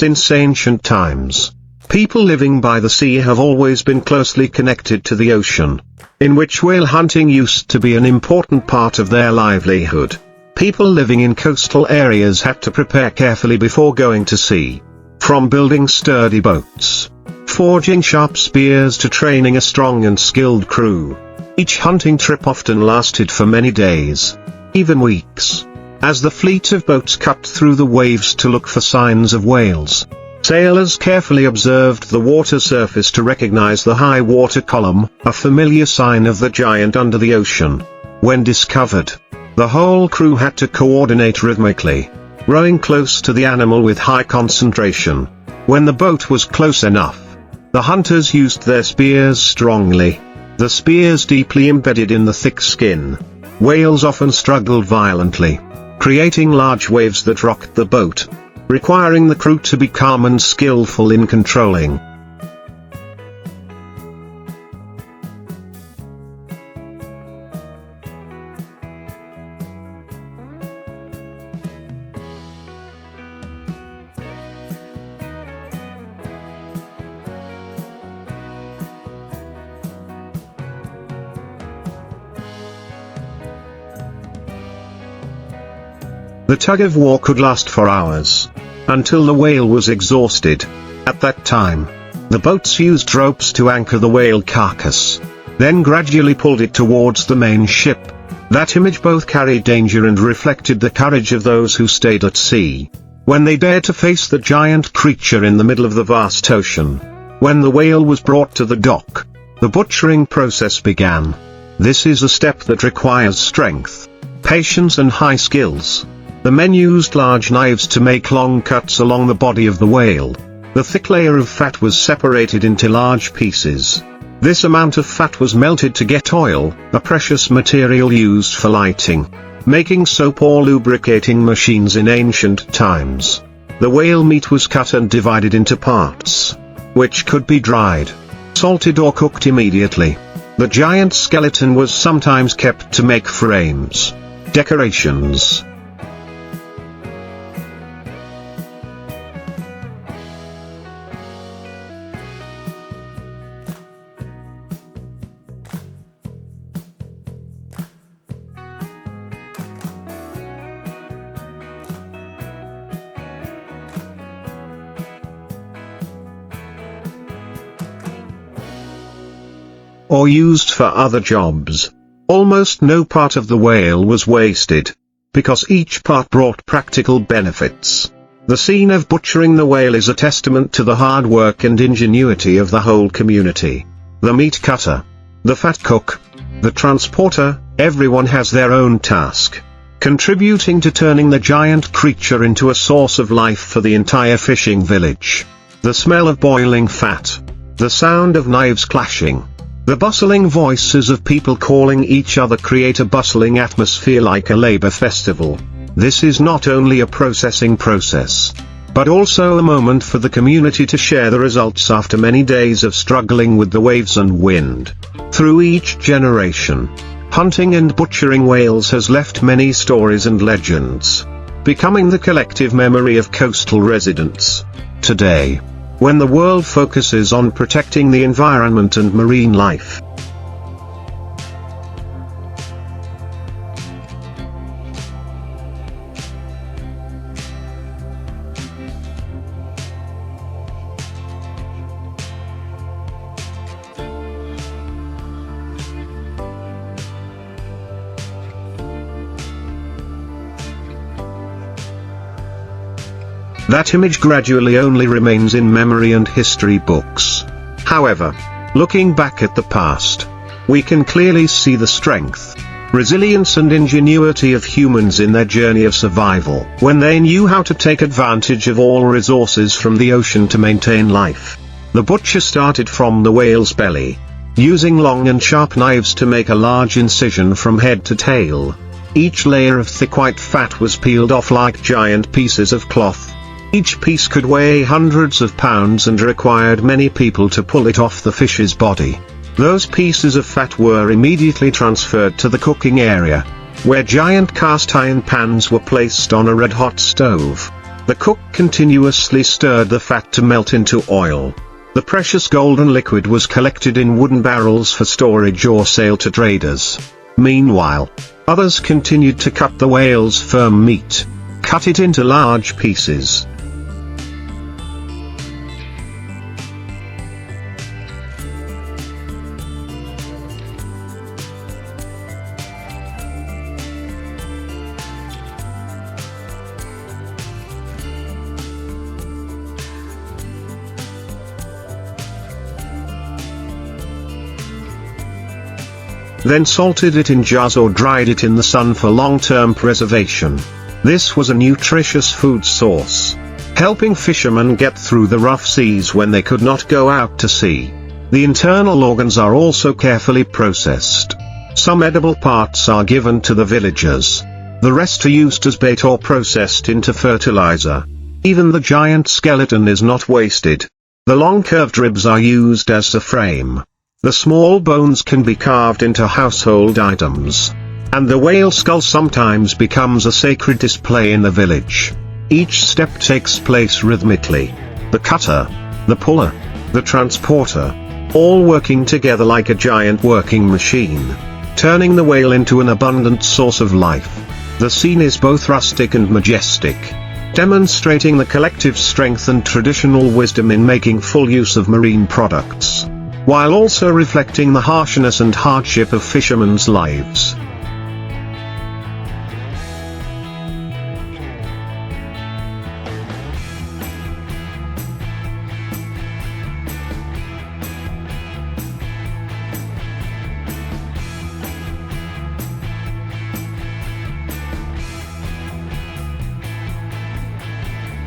Since ancient times, people living by the sea have always been closely connected to the ocean, in which whale hunting used to be an important part of their livelihood. People living in coastal areas had to prepare carefully before going to sea. From building sturdy boats, forging sharp spears to training a strong and skilled crew, each hunting trip often lasted for many days, even weeks. As the fleet of boats cut through the waves to look for signs of whales, sailors carefully observed the water surface to recognize the high water column, a familiar sign of the giant under the ocean. When discovered, the whole crew had to coordinate rhythmically, rowing close to the animal with high concentration. When the boat was close enough, the hunters used their spears strongly, the spears deeply embedded in the thick skin. Whales often struggled violently, creating large waves that rocked the boat, requiring the crew to be calm and skillful in controlling. The tug-of-war could last for hours, until the whale was exhausted. At that time, the boats used ropes to anchor the whale carcass, then gradually pulled it towards the main ship. That image both carried danger and reflected the courage of those who stayed at sea, when they dared to face the giant creature in the middle of the vast ocean. When the whale was brought to the dock, the butchering process began. This is a step that requires strength, patience and high skills. The men used large knives to make long cuts along the body of the whale. The thick layer of fat was separated into large pieces. This amount of fat was melted to get oil, a precious material used for lighting, making soap or lubricating machines in ancient times. The whale meat was cut and divided into parts, which could be dried, salted or cooked immediately. The giant skeleton was sometimes kept to make frames, decorations. Or used for other jobs. Almost no part of the whale was wasted, because each part brought practical benefits. The scene of butchering the whale is a testament to the hard work and ingenuity of the whole community. The meat cutter, the fat cook, the transporter, everyone has their own task, contributing to turning the giant creature into a source of life for the entire fishing village. The smell of boiling fat, the sound of knives clashing, the bustling voices of people calling each other create a bustling atmosphere like a labor festival. This is not only a processing process, but also a moment for the community to share the results after many days of struggling with the waves and wind. Through each generation, hunting and butchering whales has left many stories and legends, becoming the collective memory of coastal residents. Today, when the world focuses on protecting the environment and marine life, that image gradually only remains in memory and history books. However, looking back at the past, we can clearly see the strength, resilience and ingenuity of humans in their journey of survival, when they knew how to take advantage of all resources from the ocean to maintain life. The butcher started from the whale's belly, using long and sharp knives to make a large incision from head to tail. Each layer of thick white fat was peeled off like giant pieces of cloth. Each piece could weigh hundreds of pounds and required many people to pull it off the fish's body. Those pieces of fat were immediately transferred to the cooking area, where giant cast iron pans were placed on a red-hot stove. The cook continuously stirred the fat to melt into oil. The precious golden liquid was collected in wooden barrels for storage or sale to traders. Meanwhile, others continued to cut the whale's firm meat, cut it into large pieces. Then salted it in jars or dried it in the sun for long-term preservation. This was a nutritious food source, helping fishermen get through the rough seas when they could not go out to sea. The internal organs are also carefully processed. Some edible parts are given to the villagers. The rest are used as bait or processed into fertilizer. Even the giant skeleton is not wasted. The long curved ribs are used as a frame. The small bones can be carved into household items. And the whale skull sometimes becomes a sacred display in the village. Each step takes place rhythmically. The cutter, the puller, the transporter, all working together like a giant working machine, turning the whale into an abundant source of life. The scene is both rustic and majestic, demonstrating the collective strength and traditional wisdom in making full use of marine products, while also reflecting the harshness and hardship of fishermen's lives.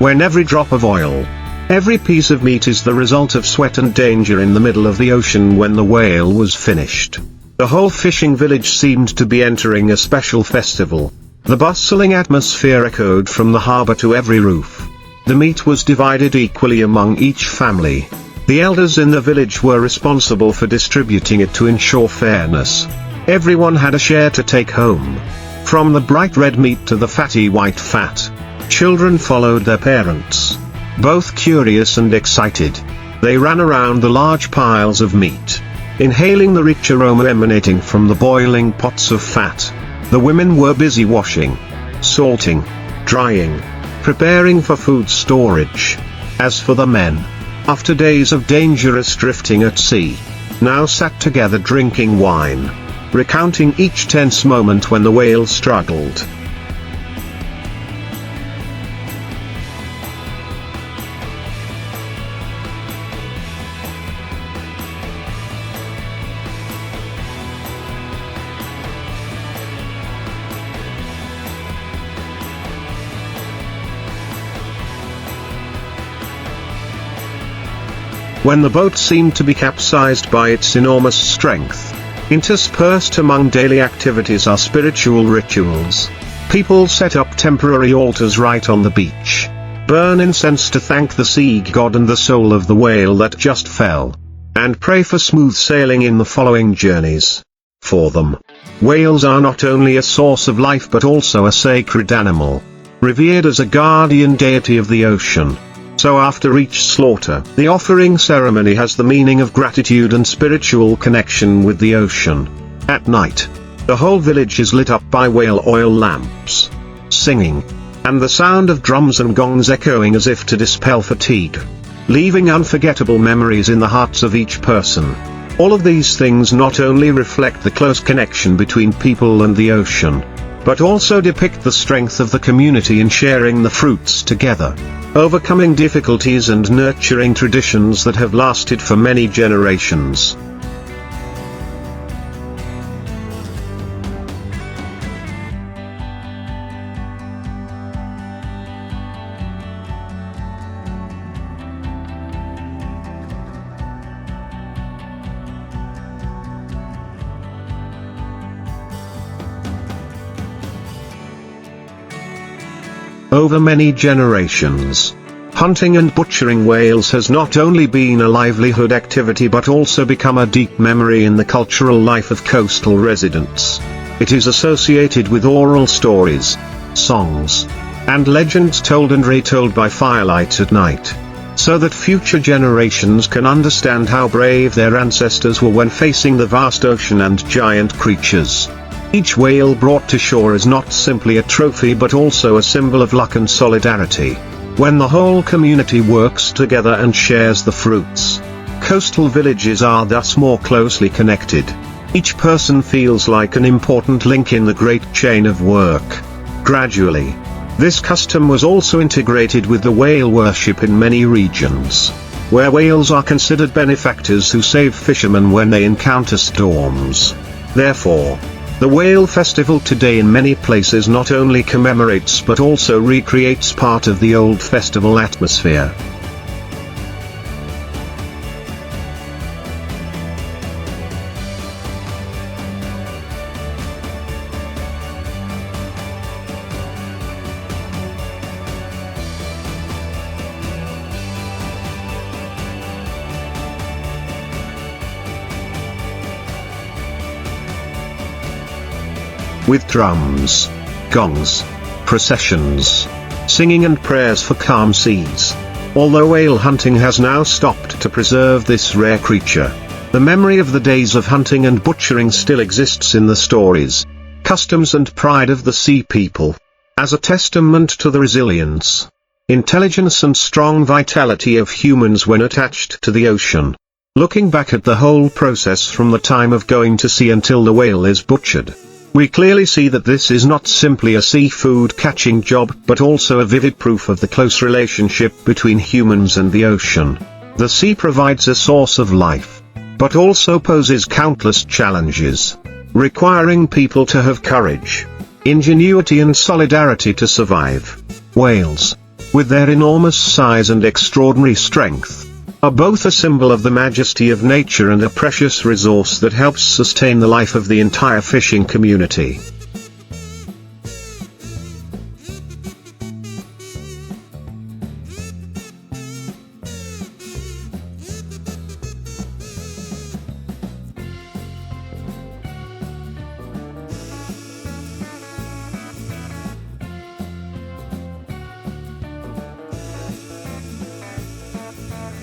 When every drop of oil, every piece of meat is the result of sweat and danger in the middle of the ocean when the whale was finished, the whole fishing village seemed to be entering a special festival. The bustling atmosphere echoed from the harbor to every roof. The meat was divided equally among each family. The elders in the village were responsible for distributing it to ensure fairness. Everyone had a share to take home. From the bright red meat to the fatty white fat, children followed their parents, both curious and excited. They ran around the large piles of meat, inhaling the rich aroma emanating from the boiling pots of fat. The women were busy washing, salting, drying, preparing for food storage. As for the men, after days of dangerous drifting at sea, now sat together drinking wine, recounting each tense moment when the whale struggled. When the boat seemed to be capsized by its enormous strength, interspersed among daily activities are spiritual rituals. People set up temporary altars right on the beach, burn incense to thank the sea god and the soul of the whale that just fell, and pray for smooth sailing in the following journeys. For them, whales are not only a source of life but also a sacred animal, revered as a guardian deity of the ocean. So after each slaughter, the offering ceremony has the meaning of gratitude and spiritual connection with the ocean. At night, the whole village is lit up by whale oil lamps, singing, and the sound of drums and gongs echoing as if to dispel fatigue, leaving unforgettable memories in the hearts of each person. All of these things not only reflect the close connection between people and the ocean, but also depict the strength of the community in sharing the fruits together, overcoming difficulties and nurturing traditions that have lasted for many generations. Over many generations, hunting and butchering whales has not only been a livelihood activity but also become a deep memory in the cultural life of coastal residents. It is associated with oral stories, songs, and legends told and retold by firelight at night, so that future generations can understand how brave their ancestors were when facing the vast ocean and giant creatures. Each whale brought to shore is not simply a trophy but also a symbol of luck and solidarity. When the whole community works together and shares the fruits, coastal villages are thus more closely connected. Each person feels like an important link in the great chain of work. Gradually, this custom was also integrated with the whale worship in many regions, where whales are considered benefactors who save fishermen when they encounter storms. Therefore, the whale festival today in many places not only commemorates but also recreates part of the old festival atmosphere. With drums, gongs, processions, singing and prayers for calm seas. Although whale hunting has now stopped to preserve this rare creature, the memory of the days of hunting and butchering still exists in the stories, customs and pride of the sea people. As a testament to the resilience, intelligence and strong vitality of humans when attached to the ocean. Looking back at the whole process from the time of going to sea until the whale is butchered, we clearly see that this is not simply a seafood catching job but also a vivid proof of the close relationship between humans and the ocean. The sea provides a source of life, but also poses countless challenges, requiring people to have courage, ingenuity and solidarity to survive. Whales, with their enormous size and extraordinary strength, are both a symbol of the majesty of nature and a precious resource that helps sustain the life of the entire fishing community.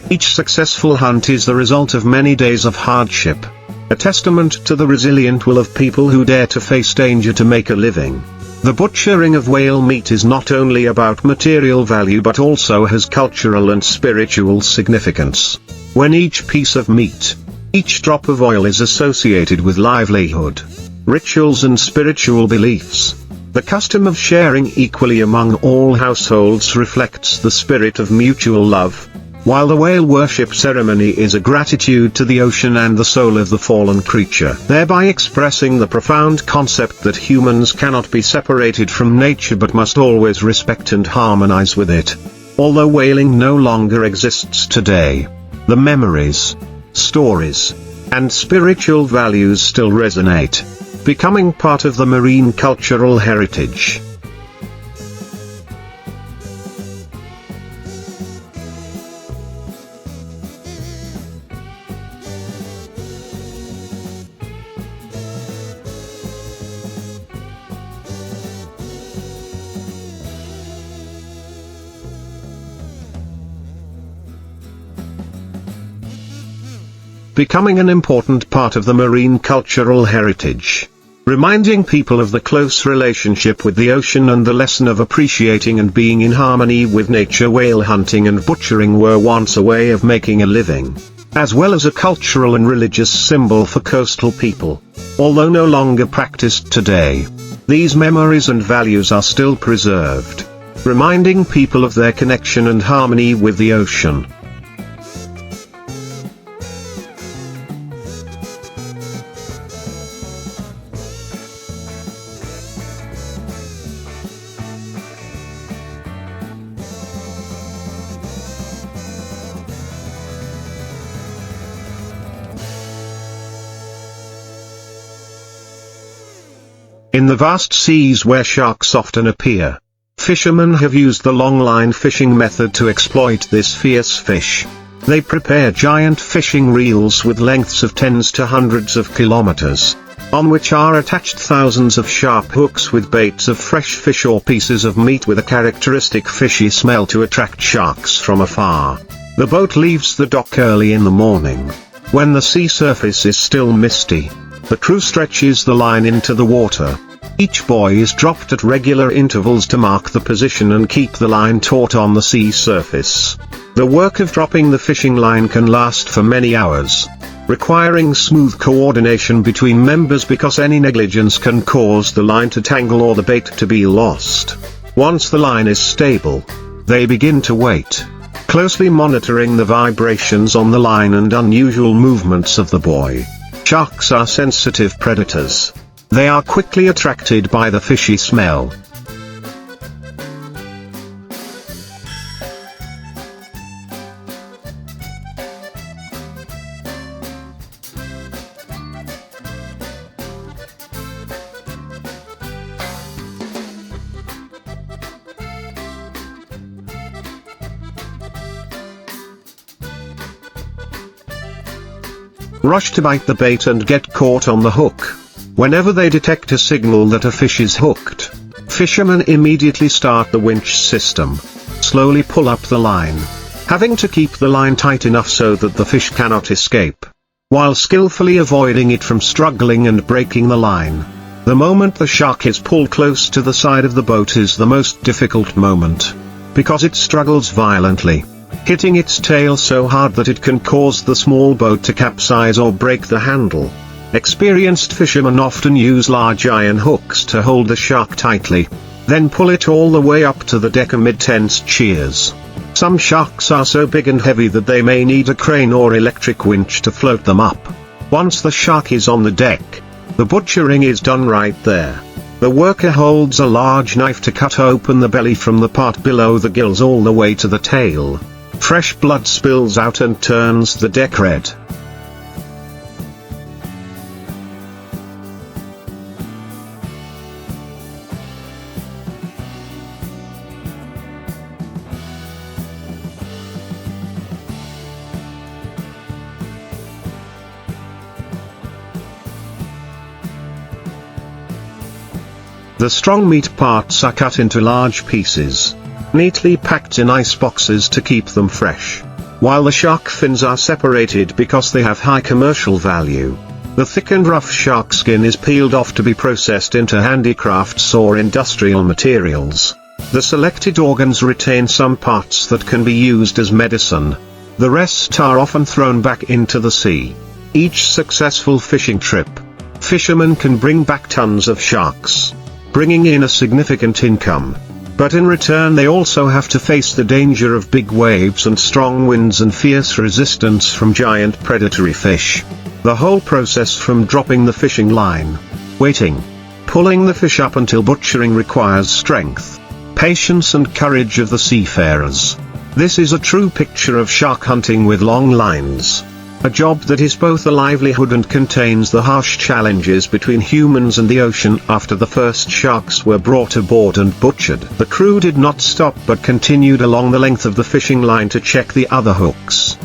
Each successful hunt is the result of many days of hardship, a testament to the resilient will of people who dare to face danger to make a living. The butchering of whale meat is not only about material value but also has cultural and spiritual significance. When each piece of meat, each drop of oil is associated with livelihood, rituals and spiritual beliefs, the custom of sharing equally among all households reflects the spirit of mutual love, while the whale worship ceremony is a gratitude to the ocean and the soul of the fallen creature, thereby expressing the profound concept that humans cannot be separated from nature but must always respect and harmonize with it. Although whaling no longer exists today, the memories, stories, and spiritual values still resonate, becoming part of the marine cultural heritage. Becoming an important part of the marine cultural heritage, reminding people of the close relationship with the ocean and the lesson of appreciating and being in harmony with nature. Whale hunting and butchering were once a way of making a living, as well as a cultural and religious symbol for coastal people. Although no longer practiced today, these memories and values are still preserved, reminding people of their connection and harmony with the ocean. In the vast seas where sharks often appear, fishermen have used the longline fishing method to exploit this fierce fish. They prepare giant fishing reels with lengths of tens to hundreds of kilometers. on which are attached thousands of sharp hooks with baits of fresh fish or pieces of meat with a characteristic fishy smell to attract sharks from afar. The boat leaves the dock early in the morning. When the sea surface is still misty, the crew stretches the line into the water. Each buoy is dropped at regular intervals to mark the position and keep the line taut on the sea surface. The work of dropping the fishing line can last for many hours, requiring smooth coordination between members because any negligence can cause the line to tangle or the bait to be lost. Once the line is stable, they begin to wait, closely monitoring the vibrations on the line and unusual movements of the buoy. Sharks are sensitive predators. They are quickly attracted by the fishy smell. Rush to bite the bait and get caught on the hook. Whenever they detect a signal that a fish is hooked, fishermen immediately start the winch system. Slowly pull up the line, having to keep the line tight enough so that the fish cannot escape, while skillfully avoiding it from struggling and breaking the line. The moment the shark is pulled close to the side of the boat is the most difficult moment, because it struggles violently, hitting its tail so hard that it can cause the small boat to capsize or break the handle. Experienced fishermen often use large iron hooks to hold the shark tightly, then pull it all the way up to the deck amid tense cheers. Some sharks are so big and heavy that they may need a crane or electric winch to float them up. Once the shark is on the deck, the butchering is done right there. The worker holds a large knife to cut open the belly from the part below the gills all the way to the tail. Fresh blood spills out and turns the deck red. The strong meat parts are cut into large pieces, neatly packed in ice boxes to keep them fresh, while the shark fins are separated because they have high commercial value. The thick and rough shark skin is peeled off to be processed into handicrafts or industrial materials. The selected organs retain some parts that can be used as medicine. The rest are often thrown back into the sea. Each successful fishing trip, fishermen can bring back tons of sharks, bringing in a significant income. But in return they also have to face the danger of big waves and strong winds and fierce resistance from giant predatory fish. The whole process from dropping the fishing line, waiting, pulling the fish up until butchering requires strength, patience and courage of the seafarers. This is a true picture of shark hunting with long lines. A job that is both a livelihood and contains the harsh challenges between humans and the ocean. After the first sharks were brought aboard and butchered, the crew did not stop but continued along the length of the fishing line to check the other hooks.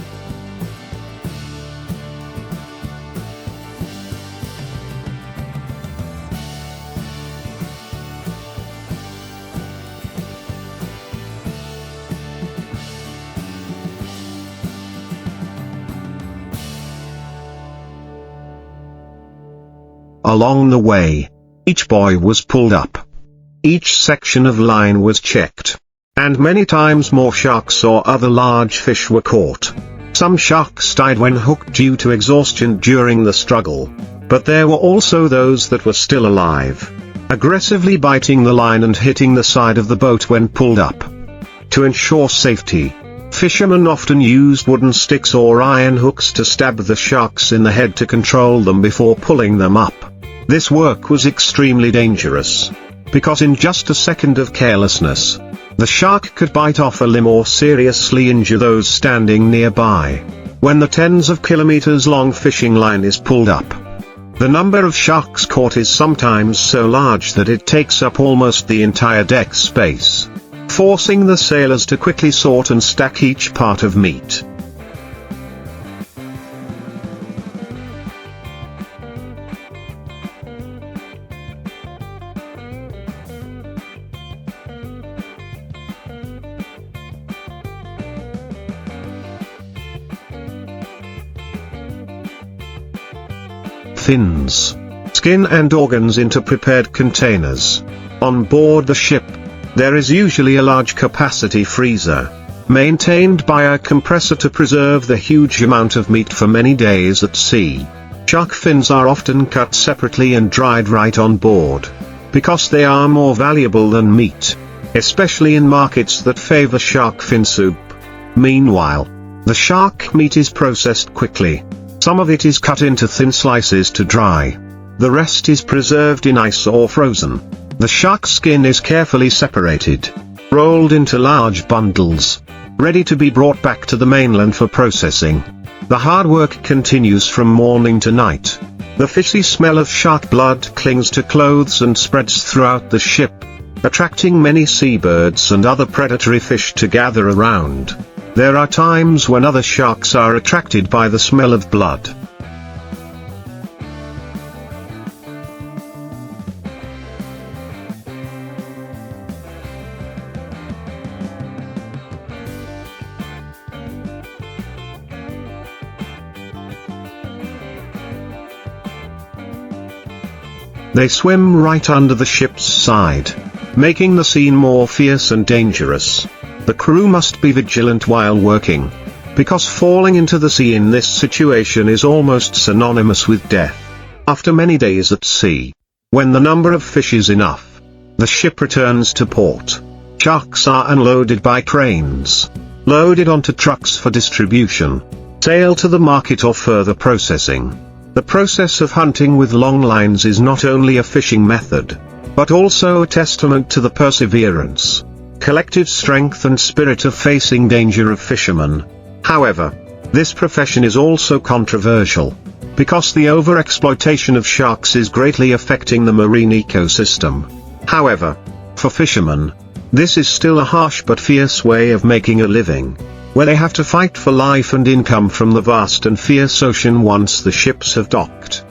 Along the way, each buoy was pulled up. Each section of line was checked. And many times more sharks or other large fish were caught. Some sharks died when hooked due to exhaustion during the struggle. But there were also those that were still alive, aggressively biting the line and hitting the side of the boat when pulled up. To ensure safety, fishermen often used wooden sticks or iron hooks to stab the sharks in the head to control them before pulling them up. This work was extremely dangerous, because in just a second of carelessness, the shark could bite off a limb or seriously injure those standing nearby. When the tens of kilometers long fishing line is pulled up, the number of sharks caught is sometimes so large that it takes up almost the entire deck space, forcing the sailors to quickly sort and stack each part of meat. fins, skin and organs into prepared containers. On board the ship, there is usually a large capacity freezer, maintained by a compressor to preserve the huge amount of meat for many days at sea. Shark fins are often cut separately and dried right on board, because they are more valuable than meat, especially in markets that favor shark fin soup. Meanwhile, the shark meat is processed quickly. Some of it is cut into thin slices to dry. The rest is preserved in ice or frozen. The shark skin is carefully separated, rolled into large bundles, ready to be brought back to the mainland for processing. The hard work continues from morning to night. The fishy smell of shark blood clings to clothes and spreads throughout the ship, attracting many seabirds and other predatory fish to gather around. There are times when other sharks are attracted by the smell of blood. They swim right under the ship's side, making the scene more fierce and dangerous. The crew must be vigilant while working, because falling into the sea in this situation is almost synonymous with death. After many days at sea, when the number of fish is enough, the ship returns to port. Sharks are unloaded by cranes, loaded onto trucks for distribution, sailed to the market or further processing. The process of hunting with long lines is not only a fishing method, but also a testament to the perseverance, collective strength and spirit of facing danger of fishermen. However, this profession is also controversial, because the overexploitation of sharks is greatly affecting the marine ecosystem. However, for fishermen, this is still a harsh but fierce way of making a living, where they have to fight for life and income from the vast and fierce ocean once the ships have docked.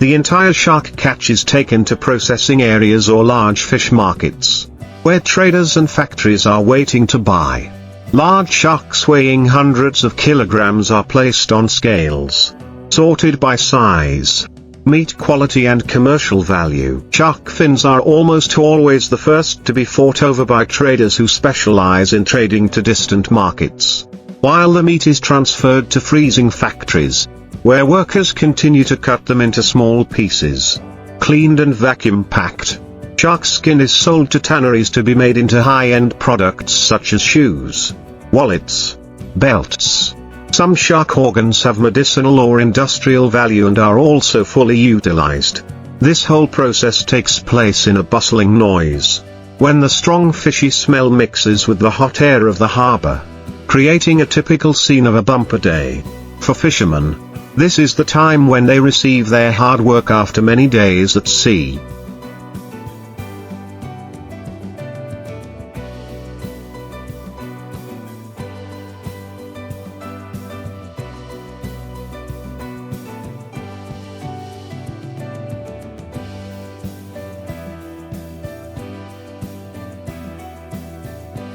The entire shark catch is taken to processing areas or large fish markets, where traders and factories are waiting to buy. Large sharks weighing hundreds of kilograms are placed on scales, sorted by size, meat quality and commercial value. Shark fins are almost always the first to be fought over by traders who specialize in trading to distant markets, while the meat is transferred to freezing factories, where workers continue to cut them into small pieces, cleaned and vacuum-packed. Shark skin is sold to tanneries to be made into high-end products such as shoes, wallets, belts. Some shark organs have medicinal or industrial value and are also fully utilized. This whole process takes place in a bustling noise, when the strong fishy smell mixes with the hot air of the harbor, creating a typical scene of a bumper day. For fishermen, this is the time when they receive their hard work after many days at sea.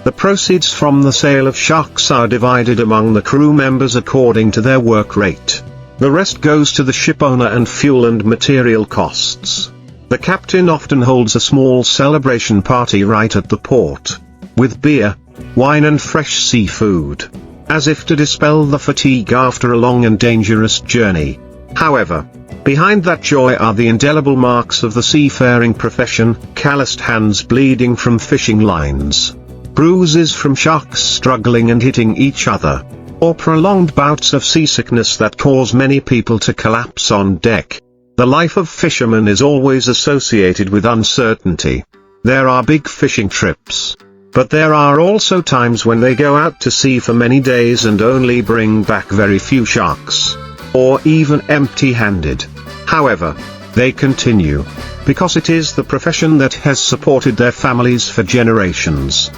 The proceeds from the sale of sharks are divided among the crew members according to their work rate. The rest goes to the ship owner and fuel and material costs. The captain often holds a small celebration party right at the port, with beer, wine and fresh seafood, as if to dispel the fatigue after a long and dangerous journey. However, behind that joy are the indelible marks of the seafaring profession: calloused hands bleeding from fishing lines, bruises from sharks struggling and hitting each other, or prolonged bouts of seasickness that cause many people to collapse on deck. The life of fishermen is always associated with uncertainty. There are big fishing trips, but there are also times when they go out to sea for many days and only bring back very few sharks, or even empty-handed. However, they continue, because it is the profession that has supported their families for generations.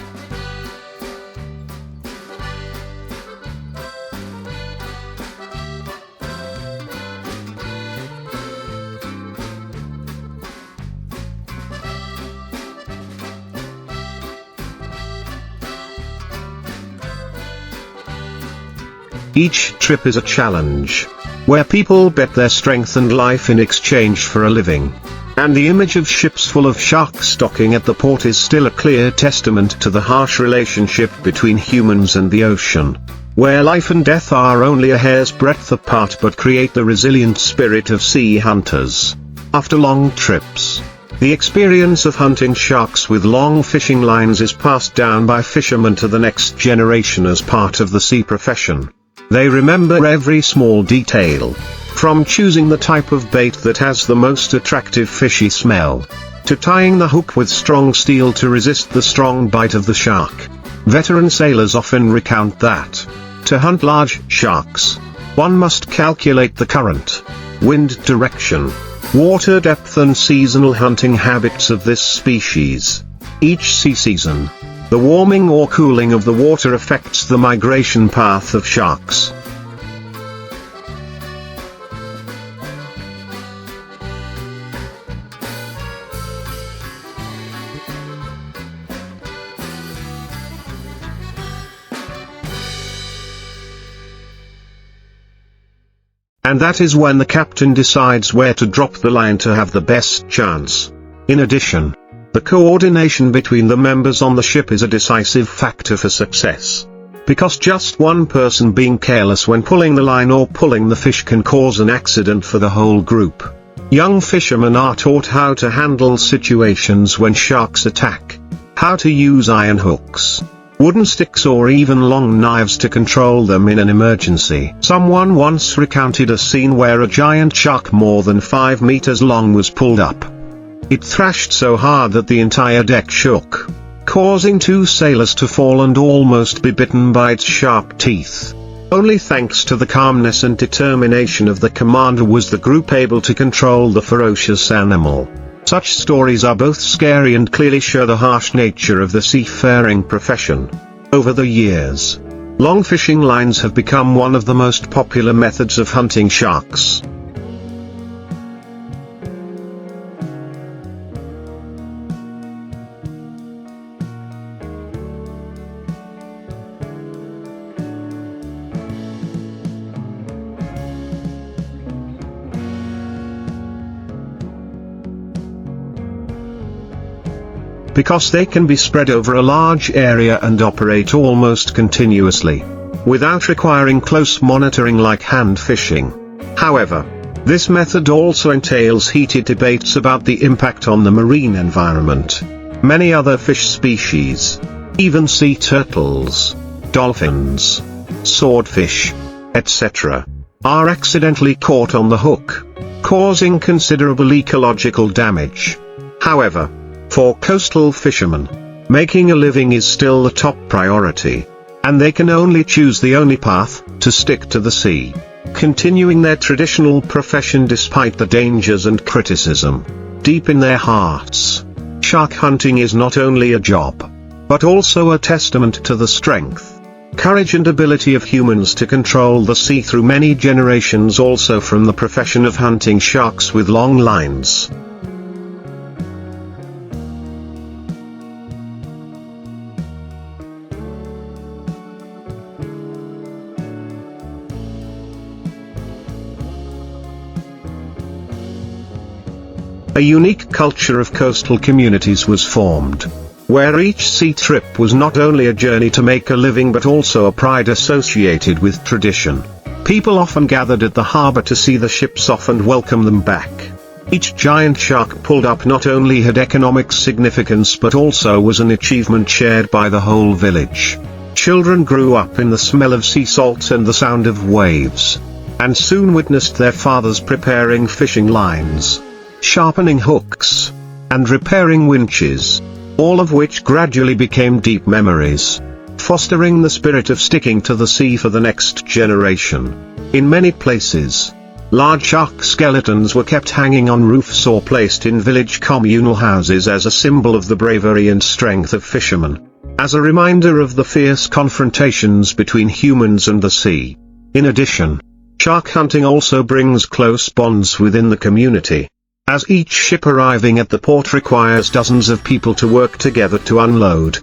Each trip is a challenge, where people bet their strength and life in exchange for a living. And the image of ships full of sharks docking at the port is still a clear testament to the harsh relationship between humans and the ocean, where life and death are only a hair's breadth apart but create the resilient spirit of sea hunters. After long trips, the experience of hunting sharks with long fishing lines is passed down by fishermen to the next generation as part of the sea profession. They remember every small detail, from choosing the type of bait that has the most attractive fishy smell, to tying the hook with strong steel to resist the strong bite of the shark. Veteran sailors often recount that, to hunt large sharks, one must calculate the current, wind direction, water depth and seasonal hunting habits of this species. Each sea season, the warming or cooling of the water affects the migration path of sharks. And that is when the captain decides where to drop the line to have the best chance. In addition, the coordination between the members on the ship is a decisive factor for success. Because just one person being careless when pulling the line or pulling the fish can cause an accident for the whole group. Young fishermen are taught how to handle situations when sharks attack, how to use iron hooks, wooden sticks or even long knives to control them in an emergency. Someone once recounted a scene where a giant shark more than 5 meters long was pulled up. It thrashed so hard that the entire deck shook, causing 2 sailors to fall and almost be bitten by its sharp teeth. Only thanks to the calmness and determination of the commander was the group able to control the ferocious animal. Such stories are both scary and clearly show the harsh nature of the seafaring profession. Over the years, long fishing lines have become one of the most popular methods of hunting sharks. Because they can be spread over a large area and operate almost continuously, without requiring close monitoring like hand fishing. However, this method also entails heated debates about the impact on the marine environment. Many other fish species, even sea turtles, dolphins, swordfish, etc., are accidentally caught on the hook, causing considerable ecological damage. However, for coastal fishermen, making a living is still the top priority, and they can only choose the only path, to stick to the sea, continuing their traditional profession despite the dangers and criticism. Deep in their hearts, shark hunting is not only a job, but also a testament to the strength, courage and ability of humans to control the sea through many generations, also from the profession of hunting sharks with long lines. A unique culture of coastal communities was formed, where each sea trip was not only a journey to make a living but also a pride associated with tradition. People often gathered at the harbor to see the ships off and welcome them back. Each giant shark pulled up not only had economic significance but also was an achievement shared by the whole village. Children grew up in the smell of sea salt and the sound of waves, and soon witnessed their fathers preparing fishing lines, sharpening hooks, and repairing winches, all of which gradually became deep memories, fostering the spirit of sticking to the sea for the next generation. In many places, large shark skeletons were kept hanging on roofs or placed in village communal houses as a symbol of the bravery and strength of fishermen, as a reminder of the fierce confrontations between humans and the sea. In addition, shark hunting also brings close bonds within the community, as each ship arriving at the port requires dozens of people to work together to unload,